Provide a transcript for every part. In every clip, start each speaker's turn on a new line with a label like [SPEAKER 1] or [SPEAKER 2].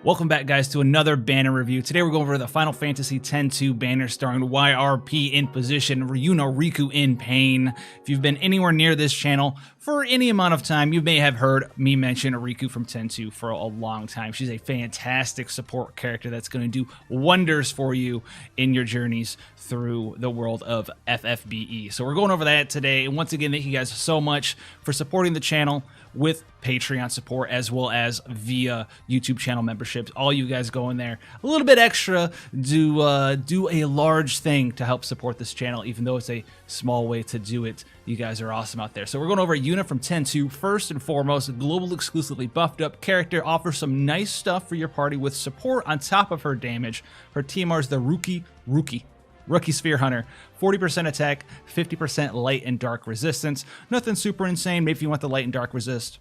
[SPEAKER 1] Welcome back, guys, to another banner review. Today we're going over the Final Fantasy X-2 banner starring YRP in position, Yuna Rikku in Paine. If you've been anywhere near this channel for any amount of time, you may have heard me mention Rikku from X-2 for a long time. She's a fantastic support character that's going to do wonders for you in your journeys through the world of FFBE. So we're going over that today. And once again, thank you guys so much for supporting the channel with Patreon support as well as via YouTube channel memberships. All you guys go in there a little bit extra, do a large thing to help support this channel, even though it's a small way to do it. You guys are awesome out there. So we're going over Yuna from X-2. First and foremost, a global exclusively buffed up character, offers some nice stuff for your party with support on top of her damage. Her TMR is the Rookie Sphere Hunter, 40% attack, 50% light and dark resistance. Nothing super insane. Maybe if you want the light and dark resist,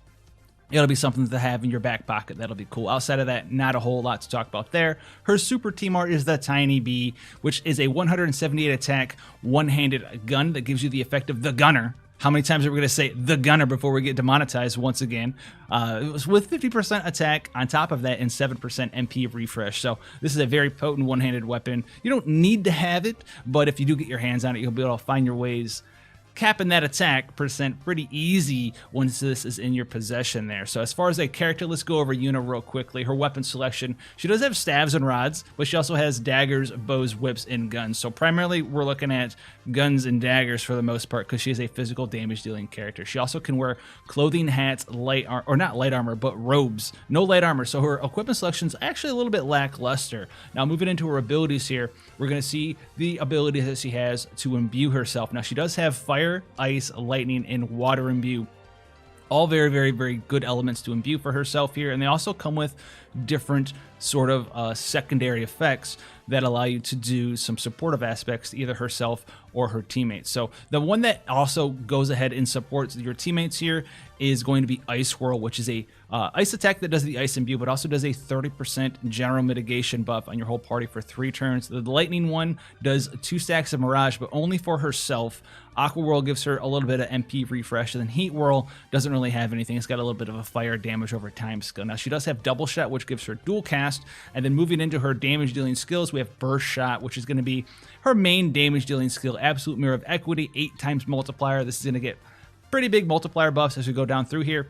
[SPEAKER 1] it'll be something to have in your back pocket. That'll be cool. Outside of that, not a whole lot to talk about there. Her super TMR is the Tiny Bee, which is a 178 attack, one-handed gun that gives you the effect of the Gunner. How many times are we going to say the Gunner before we get demonetized once again? It was with 50% attack on top of that and 7% MP refresh. So this is a very potent one-handed weapon. You don't need to have it, but if you do get your hands on it, you'll be able to find your ways capping that attack percent pretty easy once this is in your possession there. So as far as a character, let's go over Yuna real quickly. Her weapon selection, she does have staves and rods, but she also has daggers, bows, whips, and guns. So primarily we're looking at guns and daggers for the most part because she is a physical damage dealing character. She also can wear clothing, hats, not light armor, but robes. No light armor, so her equipment selection is actually a little bit lackluster. Now moving into her abilities here, we're going to see the ability that she has to imbue herself. Now she does have fire, ice, lightning, and water imbue. All very, very, very good elements to imbue for herself here, and they also come with different sort of secondary effects that allow you to do some supportive aspects to either herself or her teammates. So the one that also goes ahead and supports your teammates here is going to be Ice Whirl, which is a ice attack that does the ice imbue, but also does a 30% general mitigation buff on your whole party for 3 turns. The lightning one does 2 stacks of Mirage, but only for herself. Aqua Whirl gives her a little bit of MP refresh, and then Heat Whirl doesn't really have anything. It's got a little bit of a fire damage over time skill. Now she does have Double Shot, which gives her dual cast, and then moving into her damage dealing skills, we have Burst Shot, which is going to be her main damage dealing skill. Absolute Mirror of Equity, 8 times multiplier. This is going to get pretty big multiplier buffs as we go down through here.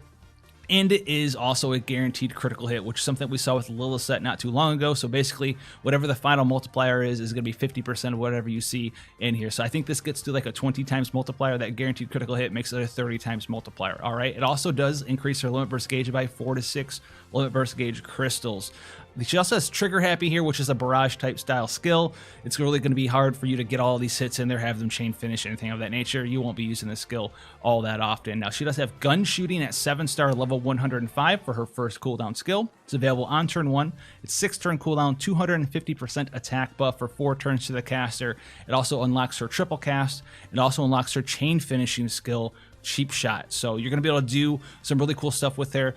[SPEAKER 1] And it is also a guaranteed critical hit, which is something we saw with Lilith not too long ago. So basically, whatever the final multiplier is going to be 50% of whatever you see in here. So I think this gets to like a 20 times multiplier. That guaranteed critical hit makes it a 30 times multiplier. All right. It also does increase her limit burst gauge by 4 to 6 limit burst gauge crystals. She also has Trigger Happy here, which is a barrage type style skill. It's really going to be hard for you to get all these hits in there, have them chain finish, anything of that nature. You won't be using this skill all that often. Now, she does have Gun Shooting at 7-star level 105 for her first cooldown skill. It's available on turn 1. It's 6-turn cooldown, 250% attack buff for 4 turns to the caster. It also unlocks her triple cast. It also unlocks her chain finishing skill, Cheap Shot. So you're going to be able to do some really cool stuff with her,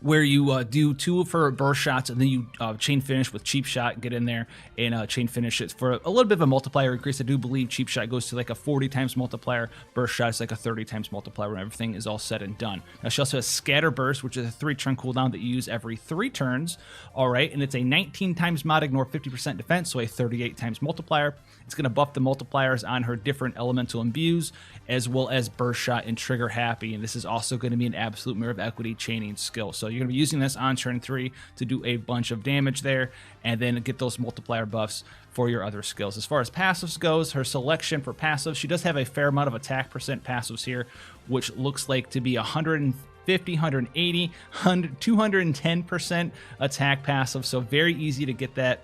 [SPEAKER 1] where you do 2 of her burst shots and then you chain finish with Cheap Shot, get in there and chain finish it for a little bit of a multiplier increase. I do believe Cheap Shot goes to like a 40 times multiplier. Burst Shot is like a 30 times multiplier when everything is all said and done. Now she also has Scatter Burst, which is a 3-turn cooldown that you use every 3 turns. All right, and it's a 19 times mod ignore, 50% defense, so a 38 times multiplier. It's going to buff the multipliers on her different elemental imbues, as well as Burst Shot and Trigger Happy. And this is also going to be an Absolute Mirror of Equity chaining skill. So you're going to be using this on turn 3 to do a bunch of damage there, and then get those multiplier buffs for your other skills. As far as passives goes, her selection for passives, she does have a fair amount of attack percent passives here, which looks like to be 150, 180, 210% attack passive. So very easy to get that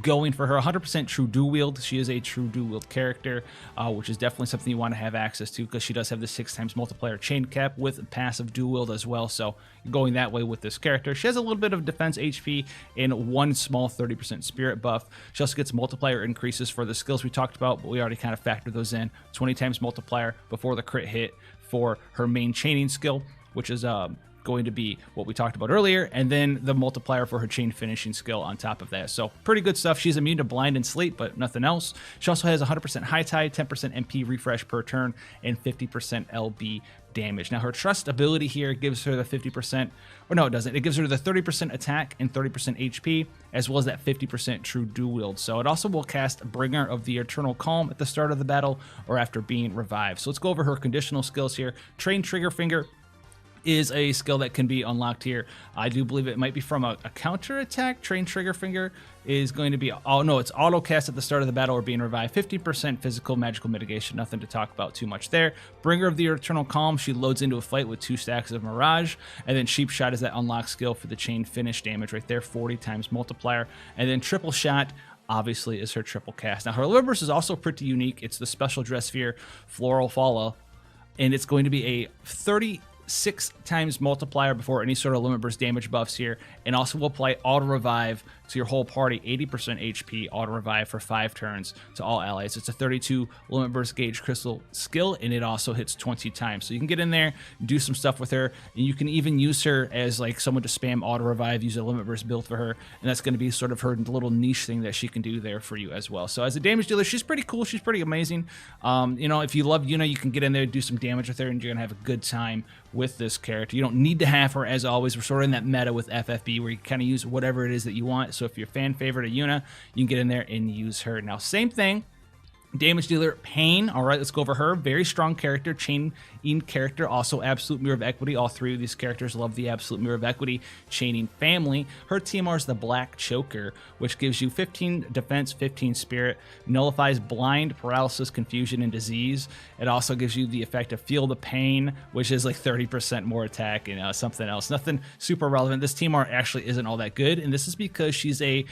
[SPEAKER 1] going for her. 100% true dual wield. She is a true dual wield character, which is definitely something you want to have access to because she does have the 6 times multiplier chain cap with passive dual wield as well. So you're going that way with this character. She has a little bit of defense HP and 1 small 30% spirit buff. She also gets multiplier increases for the skills we talked about, but we already kind of factored those in. 20 times multiplier before the crit hit for her main chaining skill, which is going to be what we talked about earlier, and then the multiplier for her chain finishing skill on top of that. So pretty good stuff. She's immune to blind and sleep, but nothing else. She also has 100% high tide, 10% MP refresh per turn, and 50% LB damage. Now her trust ability here gives her the 50%, or no, it doesn't. It gives her the 30% attack and 30% HP, as well as that 50% true dual wield. So it also will cast Bringer of the Eternal Calm at the start of the battle or after being revived. So let's go over her conditional skills here. Train Trigger Finger is a skill that can be unlocked here. I do believe it might be from a counter attack. Train Trigger Finger is going to be, oh no, it's auto cast at the start of the battle or being revived. 50% physical magical mitigation, nothing to talk about too much there. Bringer of the Eternal Calm, she loads into a fight with 2 stacks of Mirage, and then Cheap Shot is that unlocked skill for the chain finish damage right there, 40 times multiplier, and then Triple Shot obviously is her triple cast. Now her Liberus is also pretty unique. It's the Special Dress Sphere Floral Follow, and it's going to be a 36 times multiplier before any sort of limit burst damage buffs here, and also will apply auto revive to your whole party, 80% HP auto revive for 5 turns to all allies. It's a 32 limit burst gauge crystal skill, and it also hits 20 times. So you can get in there, do some stuff with her, and you can even use her as like someone to spam auto revive, use a limit burst build for her, and that's going to be sort of her little niche thing that she can do there for you as well. So as a damage dealer, she's pretty cool. She's pretty amazing. You know, if you love Yuna, you can get in there, do some damage with her, and you're gonna have a good time with this character. You don't need to have her, as always. We're sort of in that meta with FFBE where you kind of use whatever it is that you want. So if you're a fan favorite of Yuna, you can get in there and use her. Now, same thing. Damage dealer Paine. All right, let's go over her. Very strong character, chaining character, also Absolute Mirror of Equity. All 3 of these characters love the Absolute Mirror of Equity chaining family. Her TMR is the Black Choker, which gives you 15 defense, 15 spirit, nullifies blind, paralysis, confusion, and disease. It also gives you the effect of Feel the Pain, which is like 30% more attack and something else. Nothing super relevant. This TMR actually isn't all that good, and this is because she's an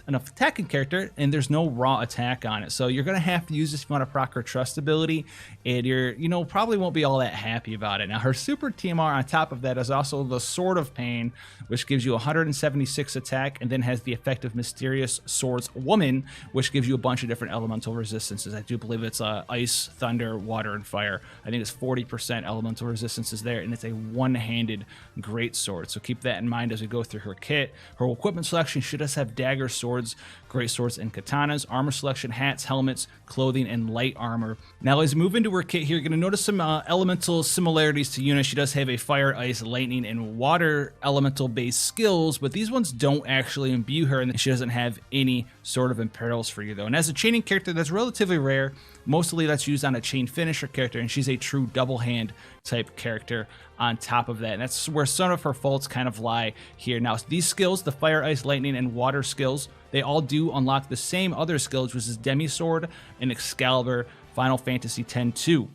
[SPEAKER 1] attacking character, and there's no raw attack on it. So you're going to have to use this if you want to proc her trust ability, and you're, probably won't be all that happy about it. Now, her super TMR on top of that is also the Sword of Pain, which gives you 176 attack, and then has the effect of Mysterious Swords Woman, which gives you a bunch of different elemental resistances. I do believe it's ice, thunder, water, and fire. I think it's 40% elemental resistances there, and it's a one-handed great sword. So keep that in mind as we go through her kit. Her equipment selection should just have daggers, swords, great swords, and katanas. Armor selection, hats, helmets, clothing, and light armor. Now, as we move into her kit here, you're going to notice some elemental similarities to Yuna. She does have a fire, ice, lightning, and water elemental based skills, but these ones don't actually imbue her, and she doesn't have any sort of imperils for you though. And as a chaining character, that's relatively rare. Mostly that's used on a chain finisher character, and she's a true double hand type character on top of that. And that's where some of her faults kind of lie here. Now, these skills, the fire, ice, lightning, and water skills, they all do unlock the same other skills, which is Demisword and Excalibur, Final Fantasy X-2.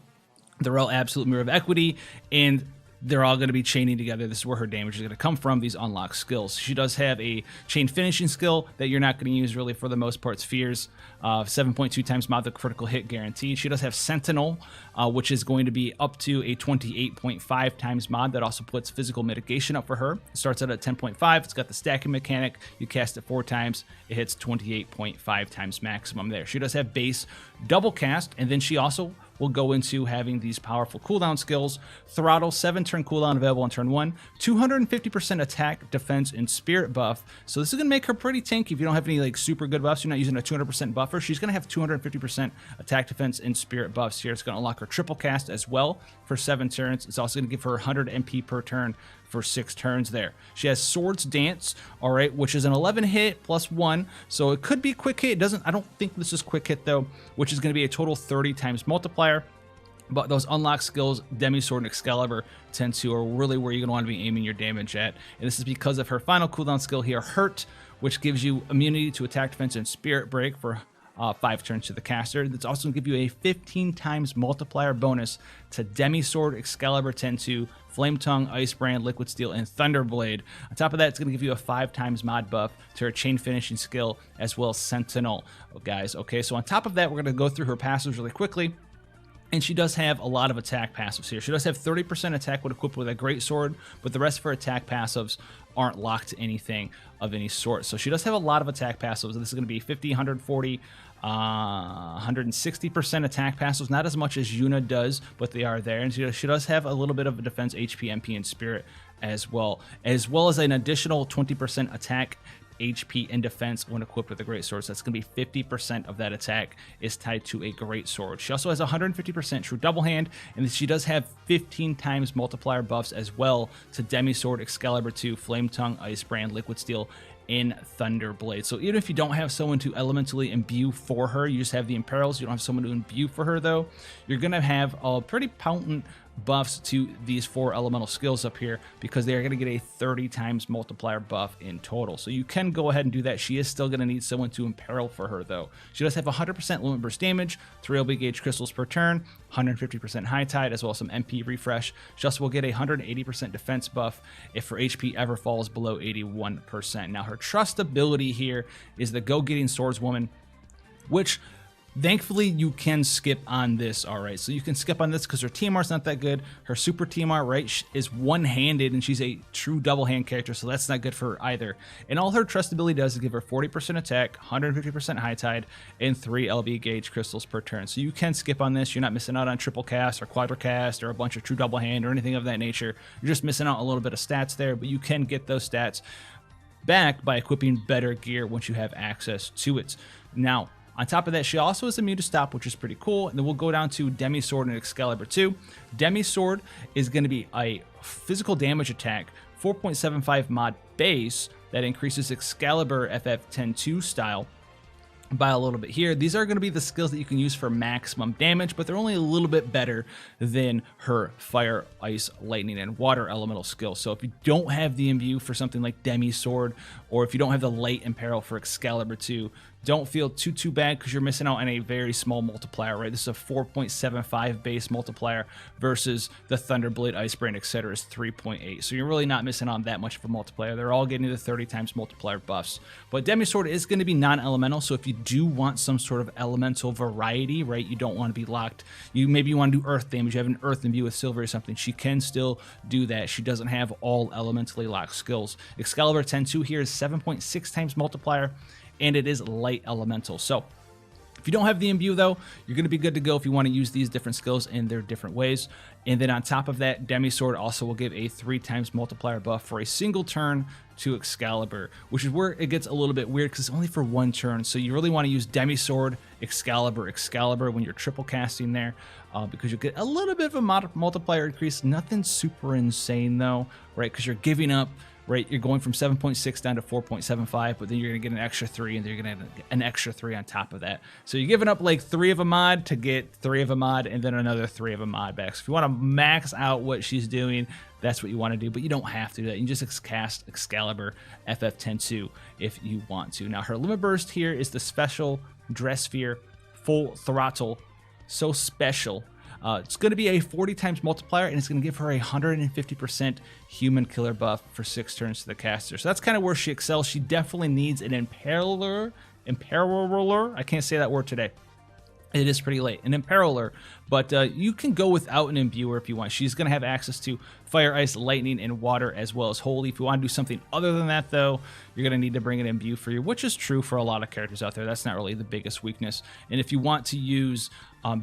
[SPEAKER 1] They're all Absolute Mirror of Equity, and they're all going to be chaining together. This is where her damage is going to come from, these unlocked skills. She does have a chain finishing skill that you're not going to use really for the most part. Spheres, 7.2 times mod the critical hit guaranteed. She does have Sentinel, which is going to be up to a 28.5 times mod. That also puts physical mitigation up for her. It starts out at 10.5. It's got the stacking mechanic. You cast it 4 times. It hits 28.5 times maximum there. She does have base double cast, and then she also will go into having these powerful cooldown skills. Throttle, 7-turn cooldown available on turn 1, 250% attack, defense, and spirit buff. So this is going to make her pretty tanky if you don't have any like super good buffs. You're not using a 200% buffer. She's going to have 250% attack, defense, and spirit buffs here. It's going to unlock her triple cast as well for 7 turns. It's also going to give her 100 MP per turn for 6 turns there. She has Swords Dance, all right, which is an 11 hit plus 1, so it could be quick hit. It doesn't, I don't think this is quick hit though, which is going to be a total 30 times multiplier. But those unlocked skills, Demisword and Excalibur, X-2 are really where you're going to want to be aiming your damage at. And this is because of her final cooldown skill here, Hurt, which gives you immunity to attack, defense, and spirit break for 5 turns to the caster. That's also going to give you a 15 times multiplier bonus to Demisword, Excalibur, X-2, Flame Tongue, Ice Brand, Liquid Steel, and Thunderblade. On top of that, it's going to give you a 5 times mod buff to her chain finishing skill, as well as Sentinel, guys. Okay, so on top of that, we're going to go through her passives really quickly. And she does have a lot of attack passives here. She does have 30% attack when equipped with a great sword, but the rest of her attack passives aren't locked to anything of any sort. So she does have a lot of attack passives. This is going to be 50, 140, 160% attack passives, not as much as Yuna does, but they are there. And she does have a little bit of a defense, HP, MP, and spirit as well as an additional 20% attack, HP, and defense when equipped with a great sword. So that's going to be 50% of that attack is tied to a great sword. She also has 150% true double hand, and she does have 15 times multiplier buffs as well to Demi Sword, Excalibur 2, Flame Tongue, Ice Brand, Liquid Steel, in Thunderblade. So even if you don't have someone to elementally imbue for her, you just have the Imperils, you don't have someone to imbue for her though, you're going to have a pretty potent buffs to these 4 elemental skills up here, because they are going to get a 30 times multiplier buff in total. So you can go ahead and do that. She is still going to need someone to imperil for her though. She does have 100% limit burst damage, 3 LB gauge crystals per turn, 150% high tide, as well as some MP refresh. She also will get a 180% defense buff if her HP ever falls below 81%. Now her trust ability here is the Go-Getting Swordswoman, which thankfully you can skip on this. All right, so you can skip on this because her TMR is not that good. Her super TMR, right, is one-handed, and she's a true double hand character, so that's not good for her either. And all her trust ability does is give her 40% attack, 150% high tide, and 3 LB gauge crystals per turn. So you can skip on this. You're not missing out on triple cast or quadricast or a bunch of true double hand or anything of that nature. You're just missing out a little bit of stats there, but you can get those stats back by equipping better gear once you have access to it. Now, on top of that, she also is immune to stop, which is pretty cool. And then we'll go down to Demi Sword and Excalibur 2. Demi Sword is going to be a physical damage attack, 4.75 mod base that increases Excalibur FF10-2 style by a little bit here. These are going to be the skills that you can use for maximum damage, but they're only a little bit better than her fire, ice, lightning, and water elemental skills. So if you don't have the imbue for something like Demi Sword, or if you don't have the light imperil for Excalibur 2, don't feel too bad, because you're missing out on a very small multiplier, right? This is a 4.75 base multiplier versus the Thunderblade, Ice Brand, etc. is 3.8. So you're really not missing on that much of a multiplier. They're all getting the 30 times multiplier buffs. But Demi Sword is going to be non-elemental, so if you do want some sort of elemental variety, right, you don't want to be locked. Maybe you want to do earth damage, you have an earth imbue with silver or something, she can still do that. She doesn't have all elementally locked skills. Excalibur 10-2 here is 7.6 times multiplier, and it is light elemental. So if you don't have the imbue though, you're going to be good to go if you want to use these different skills in their different ways. And then on top of that, Demi Sword also will give a 3 times multiplier buff for a single turn to Excalibur, which is where it gets a little bit weird because it's only for 1 turn. So you really want to use Demi Sword, Excalibur when you're triple casting there, because you'll get a little bit of a multiplier increase. Nothing super insane though, right? Because you're giving up, right, you're going from 7.6 down to 4.75, but then you're going to get an extra 3, and then you're going to get an extra 3 on top of that. So you're giving up like 3 of a mod to get 3 of a mod, and then another 3 of a mod back. So if you want to max out what she's doing, that's what you want to do, but you don't have to do that. You can just cast Excalibur FF10-2 if you want to. Now, her limit burst here is the special Dress Sphere Full Throttle. So special. It's going to be a 40 times multiplier, and it's going to give her a 150% human killer buff for 6 turns to the caster. So that's kind of where she excels. She definitely needs an imperiler. I can't say that word today. It is pretty late. An imperiler, but you can go without an imbuer if you want. She's going to have access to fire, ice, lightning, and water, as well as holy. If you want to do something other than that, though, you're going to need to bring an imbue for you, which is true for a lot of characters out there. That's not really the biggest weakness. And if you want to use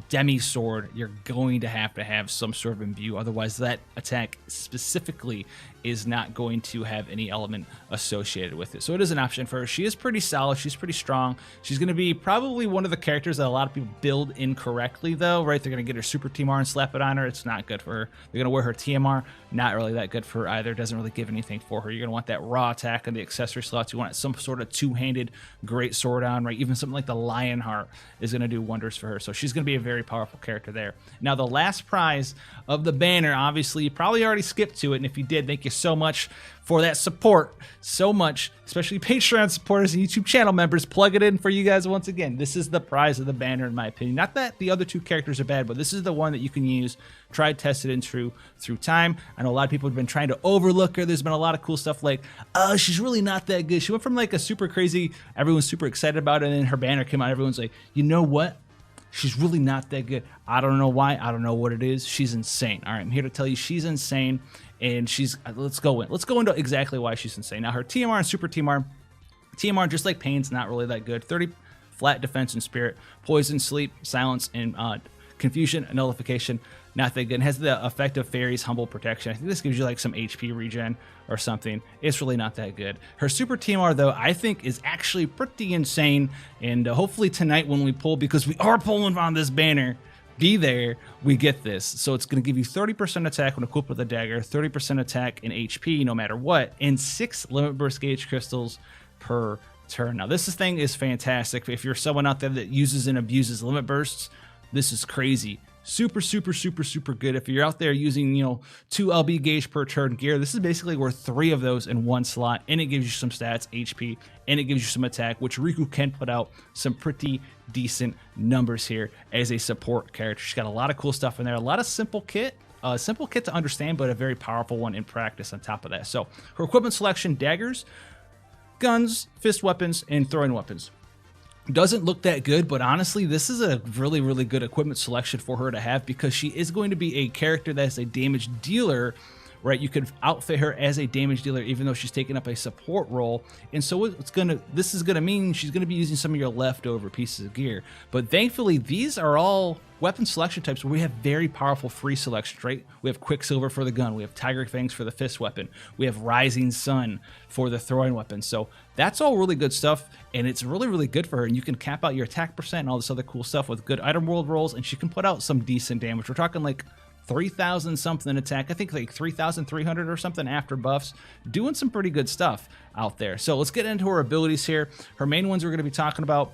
[SPEAKER 1] Demi Sword, you're going to have some sort of imbue. Otherwise, that attack specifically is not going to have any element associated with it. So it is an option for her. She is pretty solid. She's pretty strong. She's going to be probably one of the characters that a lot of people build incorrectly, though, right? They're going to get her super TMR and slap it on her. It's not good for her. They're going to wear her TMR. Not really that good for her either. Doesn't really give anything for her. You're going to want that raw attack on the accessory slots. You want some sort of two-handed great sword on, right? Even something like the Lionheart is going to do wonders for her. So she's going to be a very powerful character there. Now, the last prize of the banner, obviously, you probably already skipped to it. And if you did, thank you so much for that support. So much, especially Patreon supporters and YouTube channel members. Plug it in for you guys once again. This is the prize of the banner, in my opinion. Not that the other 2 characters are bad, but this is the one that you can use, try, test it, and true through time. I know a lot of people have been trying to overlook her. There's been a lot of cool stuff like, oh, she's really not that good. She went from like a super crazy, everyone's super excited about it, and then her banner came out. Everyone's like, you know what? She's really not that good. I don't know why. I don't know what it is. She's insane. All right, I'm here to tell you she's insane, and let's go into exactly why she's insane. Now, her TMR and super TMR, just like Paine's not really that good. flat defense and spirit, poison, sleep, silence, and confusion, nullification. Not that good. It has the effect of Fairy's Humble Protection. I think this gives you like some HP regen or something. It's really not that good. Her Super TMR, though, I think is actually pretty insane. And hopefully tonight when we pull, because we are pulling on this banner, be there, we get this. So it's going to give you 30% attack when equipped with a dagger, 30% attack in HP no matter what, and 6 limit burst gauge crystals per turn. Now this thing is fantastic. If you're someone out there that uses and abuses limit bursts, this is crazy. Super good. If you're out there using, 2 LB gauge per turn gear, this is basically worth 3 of those in one slot, and it gives you some stats, HP, and it gives you some attack, which Rikku can put out some pretty decent numbers here as a support character. She's got a lot of cool stuff in there, a lot of simple kit to understand, but a very powerful one in practice on top of that. So her equipment selection: daggers, guns, fist weapons, and throwing weapons. Doesn't look that good, but honestly, this is a really good equipment selection for her to have, because she is going to be a character that is a damage dealer, right? You could outfit her as a damage dealer even though she's taking up a support role, and so this is gonna mean she's gonna be using some of your leftover pieces of gear. But thankfully, these are all weapon selection types where we have very powerful free selections, right? We have Quicksilver for the gun, we have Tiger Fangs for the fist weapon, we have Rising Sun for the throwing weapon. So that's all really good stuff, and it's really good for her. And you can cap out your attack percent and all this other cool stuff with good item world rolls, and she can put out some decent damage. We're talking like 3,000 something attack, I think like 3,300 or something after buffs, doing some pretty good stuff out there. So let's get into her abilities here. Her main ones we're going to be talking about,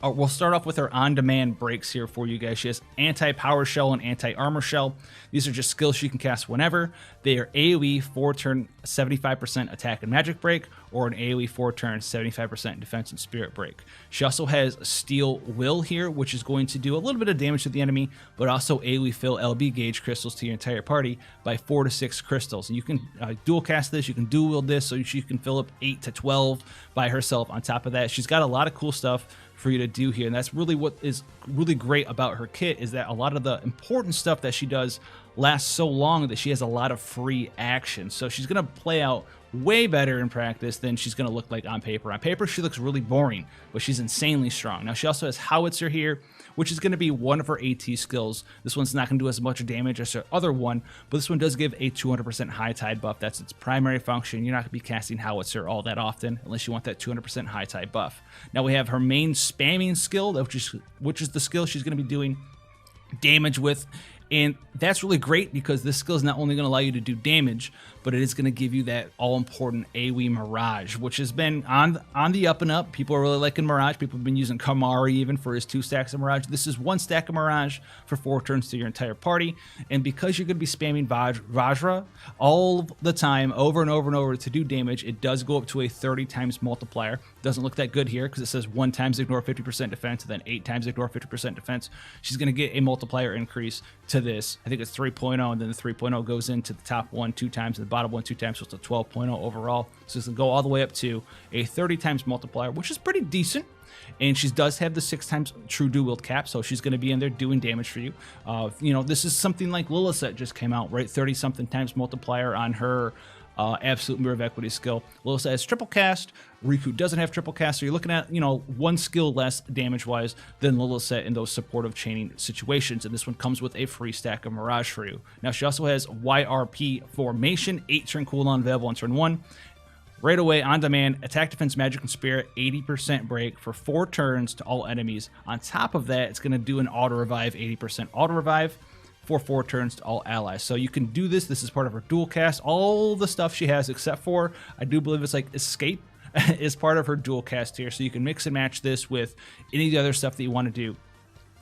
[SPEAKER 1] we'll start off with her on-demand breaks here for you guys. She has Anti-Power Shell and Anti-Armor Shell. These are just skills she can cast whenever. They are AoE 4-turn 75% attack and magic break, or an AoE 4-turn 75% defense and spirit break. She also has Steel Will here, which is going to do a little bit of damage to the enemy, but also AoE fill LB gauge crystals to your entire party by 4 to 6 crystals. And you can dual cast this, you can dual wield this, so she can fill up 8 to 12 by herself. On top of that, she's got a lot of cool stuff for you to do here, and that's really what is really great about her kit, is that a lot of the important stuff that she does lasts so long that she has a lot of free action. So she's going to play out way better in practice than she's going to look like on paper. On paper, she looks really boring, but she's insanely strong. Now, she also has Howitzer here, which is going to be one of her AT skills. This one's not going to do as much damage as her other one, but this one does give a 200% high tide buff. That's its primary function. You're not going to be casting Howitzer all that often unless you want that 200% high tide buff. Now, we have her main spamming skill, which is the skill she's going to be doing damage with. And that's really great, because this skill is not only going to allow you to do damage, but it is going to give you that all-important AoE Mirage, which has been on the up and up. People are really liking Mirage. People have been using Kamari even for his 2 stacks of Mirage. This is 1 stack of Mirage for 4 turns to your entire party. And because you're going to be spamming Vajra all the time, over and over to do damage, it does go up to a 30 times multiplier. Doesn't look that good here, because it says 1 times ignore 50% defense, and then 8 times ignore 50% defense. She's going to get a multiplier increase to this. I think it's 3.0, and then the 3.0 goes into the top 1 2 times, and the bottom 1 2 times, so it's a 12.0 overall. So it's going to go all the way up to a 30 times multiplier, which is pretty decent. And she does have the 6 times true dual wield cap, so she's going to be in there doing damage for you. This is something like Lilith just came out, right? 30 something times multiplier on her Absolute Mirror of Equity skill. Lilith has triple cast. Rikku doesn't have triple cast, so you're looking at 1 skill less damage wise than Lilith in those supportive chaining situations. And this one comes with a free stack of Mirage for you. Now, she also has YRP Formation, 8 turn cooldown available on turn 1. Right away, on demand, attack, defense, magic, and spirit, 80% break for 4 turns to all enemies. On top of that, it's going to do an auto revive, 80% auto revive for 4 turns to all allies. So you can do this. This is part of her dual cast. All the stuff she has, except for, I do believe it's like Escape, is part of her dual cast here. So you can mix and match this with any of the other stuff that you want to do.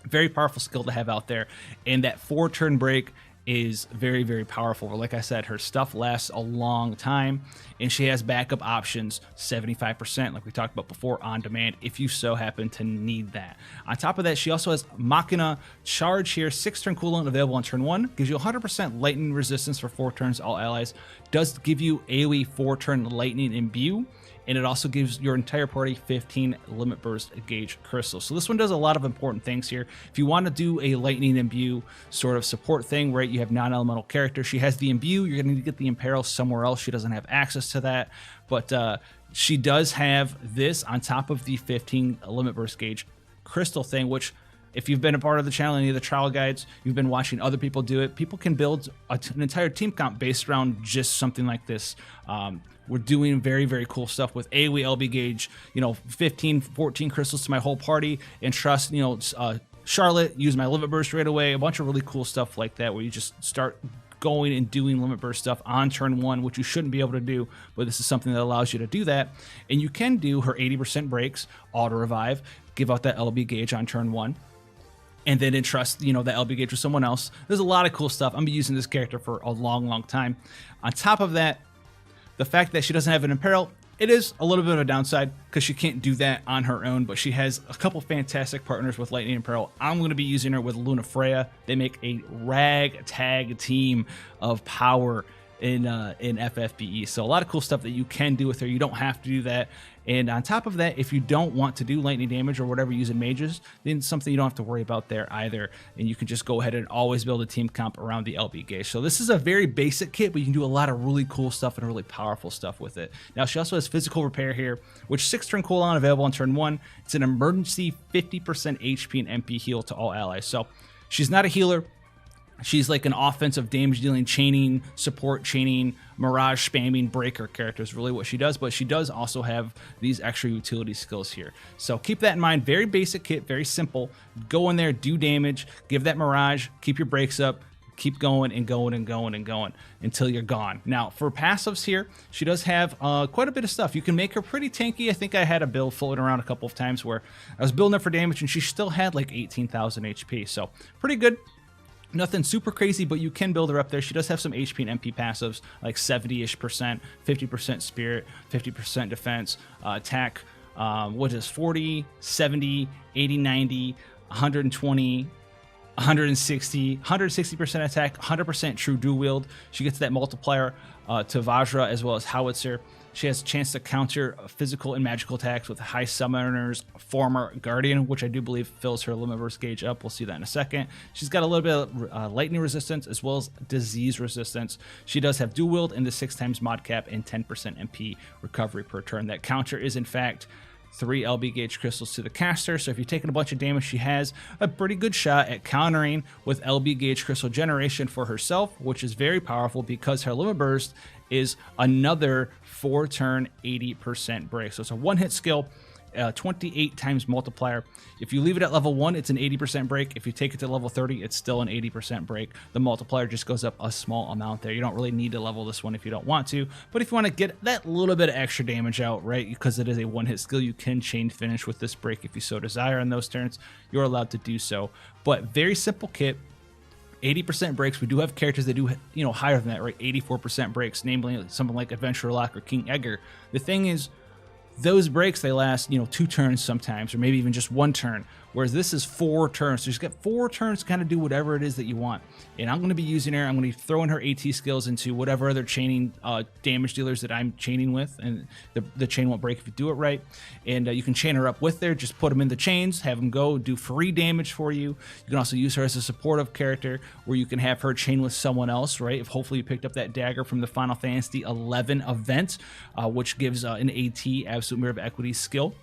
[SPEAKER 1] Very powerful skill to have out there. And that 4 turn break is very powerful. Like I said, her stuff lasts a long time, and she has backup options, 75%, like we talked about before, on demand, if you so happen to need that. On top of that, she also has Machina Charge here, 6 turn cooldown available on turn 1, gives you 100% lightning resistance for 4 turns to all allies, does give you AoE 4 turn lightning imbue, and it also gives your entire party 15 limit burst gauge crystals. So this one does a lot of important things here. If you want to do a lightning imbue sort of support thing, right, you have non-elemental character, she has the imbue, you're going to need to get the imperil somewhere else. She doesn't have access to that, but she does have this on top of the 15 limit burst gauge crystal thing, which if you've been a part of the channel, any of the trial guides, you've been watching other people do it, people can build an entire team comp based around just something like this. We're doing very, very cool stuff with AoE LB gauge, 15, 14 crystals to my whole party, and trust, Charlotte, use my limit burst right away, a bunch of really cool stuff like that where you just start going and doing limit burst stuff on turn 1, which you shouldn't be able to do, but this is something that allows you to do that. And you can do her 80% breaks, auto revive, give out that LB gauge on turn 1, and then entrust, that LB gauge with someone else. There's a lot of cool stuff. I'm gonna be using this character for a long, long time. On top of that, the fact that she doesn't have an imperil, it is a little bit of a downside because she can't do that on her own, but she has a couple fantastic partners with Lightning Imperil. I'm going to be using her with Luna Freya. They make a ragtag team of power in FFBE. So a lot of cool stuff that you can do with her. You don't have to do that. And on top of that, if you don't want to do lightning damage or whatever using mages, then it's something you don't have to worry about there either. And you can just go ahead and always build a team comp around the LB gauge. So this is a very basic kit, but you can do a lot of really cool stuff and really powerful stuff with it. Now she also has physical repair here, which 6-turn cooldown available on turn 1. It's an emergency 50% HP and MP heal to all allies. So she's not a healer. She's like an offensive damage dealing, chaining, support chaining, mirage spamming breaker character is really what she does, but she does also have these extra utility skills here. So keep that in mind. Very basic kit, very simple. Go in there, do damage, give that mirage, keep your breaks up, keep going and going and going and going until you're gone. Now for passives here, she does have quite a bit of stuff. You can make her pretty tanky. I think I had a build floating around a couple of times where I was building her for damage and she still had like 18,000 HP. So pretty good. Nothing super crazy, but you can build her up there. She does have some HP and MP passives, like 70-ish%, 50% spirit, 50% defense, attack, what is 40, 70, 80, 90, 120, 160% attack, 100% true dual wield. She gets that multiplier to Vajra as well as Howitzer. She has a chance to counter physical and magical attacks with High Summoner's former Guardian, which I do believe fills her limit burst gauge up. We'll see that in a second. She's got a little bit of lightning resistance as well as disease resistance. She does have dual wield and the 6x mod cap and 10% MP recovery per turn. That counter is in fact 3 LB gauge crystals to the caster. So if you're taking a bunch of damage, she has a pretty good shot at countering with LB gauge crystal generation for herself, which is very powerful because her limit burst is another 4-turn 80% break. So it's a one-hit skill, 28 times multiplier. If you leave it at level 1, it's an 80% break. If you take it to level 30, it's still an 80% break. The multiplier just goes up a small amount there. You don't really need to level this one if you don't want to, but if you want to get that little bit of extra damage out, right, because it is a one-hit skill, you can chain finish with this break if you so desire on those turns. You're allowed to do so, but very simple kit. 80% breaks. We do have characters that do, higher than that, right? 84% breaks, namely something like Adventurer Locke or King Edgar. The thing is, those breaks, they last, 2 turns sometimes, or maybe even just 1 turn, whereas this is 4 turns. So you've got 4 turns to kind of do whatever it is that you want. And I'm going to be using her. I'm going to be throwing her AT skills into whatever other chaining damage dealers that I'm chaining with, and the chain won't break if you do it right. And you can chain her up with there. Just put them in the chains, have them go do free damage for you. You can also use her as a supportive character where you can have her chain with someone else, right? If hopefully you picked up that dagger from the Final Fantasy 11 event, which gives an AT absolute mirror of equity skill.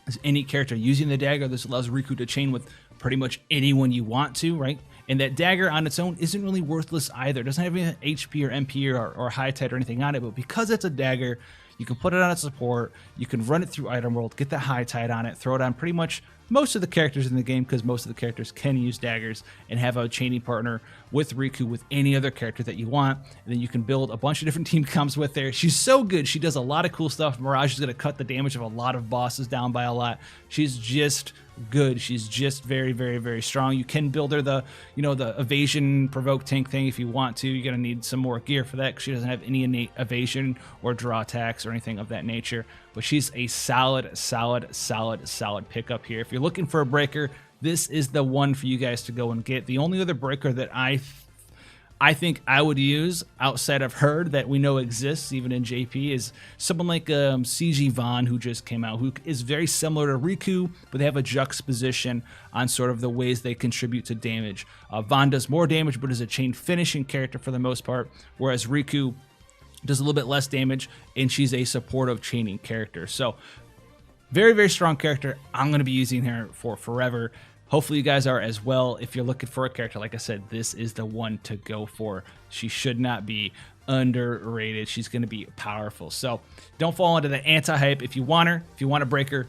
[SPEAKER 1] As any character using the dagger, this allows Rikku to chain with pretty much anyone you want to, right? And that dagger on its own isn't really worthless either. It doesn't have any HP or MP or high tide or anything on it, but because it's a dagger, you can put it on its support, you can run it through item world, get that high tide on it, throw it on pretty much most of the characters in the game, because most of the characters can use daggers, and have a chaining partner with Rikku with any other character that you want. And then you can build a bunch of different team comps with her. She's so good. She does a lot of cool stuff. Mirage is going to cut the damage of a lot of bosses down by a lot. She's just good. She's just very, very, very strong. You can build her the evasion provoke tank thing if you want to. You're going to need some more gear for that because she doesn't have any innate evasion or draw attacks or anything of that nature. But she's a solid pickup here. If you're looking for a breaker, this is the one for you guys to go and get. The only other breaker that I I think I would use outside of her that we know exists even in JP is someone like CG Vaughn, who just came out, who is very similar to Rikku, but they have a juxtaposition on sort of the ways they contribute to damage. Vaughn does more damage but is a chain finishing character for the most part, whereas Rikku does a little bit less damage and she's a supportive chaining character. So very, very strong character. I'm going to be using her for forever. Hopefully you guys are as well. If you're looking for a character, like I said, this is the one to go for. She should not be underrated. She's going to be powerful. So don't fall into the anti-hype. If you want her, if you want to break her,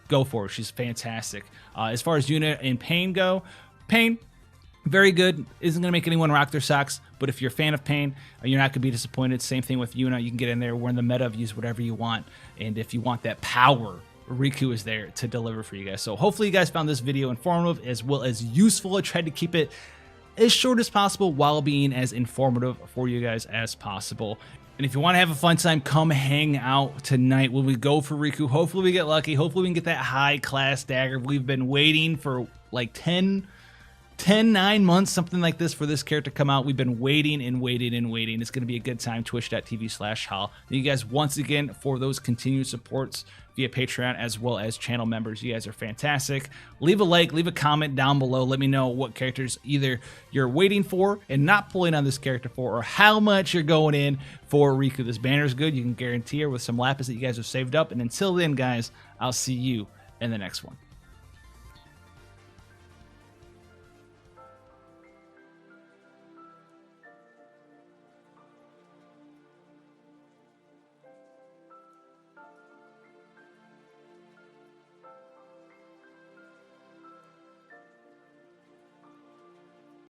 [SPEAKER 1] go for her. She's fantastic. As far as Yuna and Paine go, Paine, very good. Isn't going to make anyone rock their socks, but if you're a fan of Paine, you're not going to be disappointed. Same thing with Yuna. You can get in there. We're in the meta of use whatever you want. And if you want that power, Rikku is there to deliver for you guys. So hopefully you guys found this video informative as well as useful. I tried to keep it as short as possible while being as informative for you guys as possible. And if you want to have a fun time, come hang out tonight when we go for Rikku. Hopefully we get lucky. Hopefully we can get that high class dagger. We've been waiting for like 9 months, something like this, for this character to come out. We've been waiting and waiting and waiting. It's going to be a good time. Twitch.tv/Hal. Thank you guys once again for those continued supports via Patreon as well as channel members. You guys are fantastic. Leave a like, leave a comment down below. Let me know what characters either you're waiting for and not pulling on this character for, or how much you're going in for Rikku. This banner is good. You can guarantee her with some lapis that you guys have saved up. And until then, guys, I'll see you in the next one.